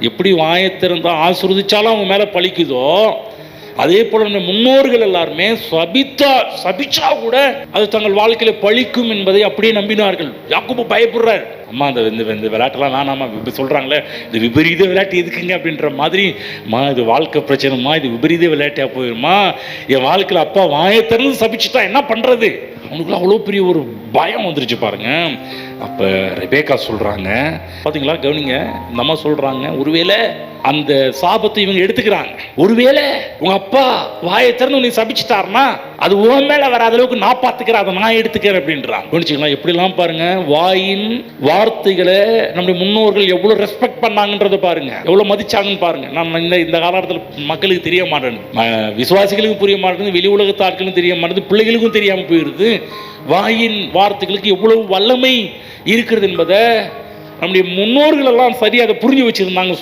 எப்படி வாயத்திறந்தா ஆசீர்வதிச்சாலும் அவங்க மேலே பழிக்குதோ, அதே போல நம்ம முன்னோர்கள் எல்லாருமே சபிச்சா கூட அது தங்கள் வாழ்க்கையில பழிக்கும் என்பதை அப்படியே நம்பினார்கள். யாக்கோபு பயப்படுறார். அம்மா இந்த விளையாட்டெல்லாம் வேணாமா, இப்போ சொல்றாங்களே இது விபரீத விளையாட்டு எதுக்குங்க அப்படின்ற மாதிரி, இது வாழ்க்கை பிரச்சனைமா, இது விபரீத விளையாட்டா போயிருமா, என் வாழ்க்கையில் அப்பா வாயத்திறந்து சபிச்சுட்டா என்ன பண்றது, அவனுக்குள்ள அவ்வளோ பெரிய ஒரு பயம் வந்துருச்சு பாருங்க. அப்போ ரெபேக்கா சொல்றாங்க, பார்த்தீங்களா, கவனிங்க, இந்த அம்மா சொல்றாங்க, ஒருவேளை அந்த சாபத்தை இவங்க எடுத்துக்கிறாங்க, ஒருவேளை உங்க அப்பா வாயை திறந்து நீ சபிச்சுட்டாருன்னா அது உன் மேல வராத அளவுக்கு நான் பார்த்துக்கிறேன், அதை நான் எடுத்துக்கிறேன் அப்படின்றான். கவனிச்சுக்கலாம், எப்படிலாம் பாருங்க, வாயின் வார்த்தைகளை நம்முடைய முன்னோர்கள் எவ்வளவு ரெஸ்பெக்ட் பண்ணாங்கன்றத பாருங்க, எவ்வளவு மதிச்சாங்கன்னு பாருங்க. நம்ம இந்த காலகட்டத்தில் மக்களுக்கு தெரிய மாட்டேங்குது, விசுவாசிகளுக்கும் புரிய மாட்டேங்குது, வெளி உலகத்து ஆட்களுக்கும் தெரிய மாட்டேங்குது, பிள்ளைகளுக்கும் தெரியாம போயிருது. வாயின் வார்த்தைகளுக்கு எவ்வளவு வல்லமை இருக்கிறது என்பதை நம்முடைய முன்னோர்கள் எல்லாம் சரியா அதை புரிஞ்சு வச்சிருந்தாங்க.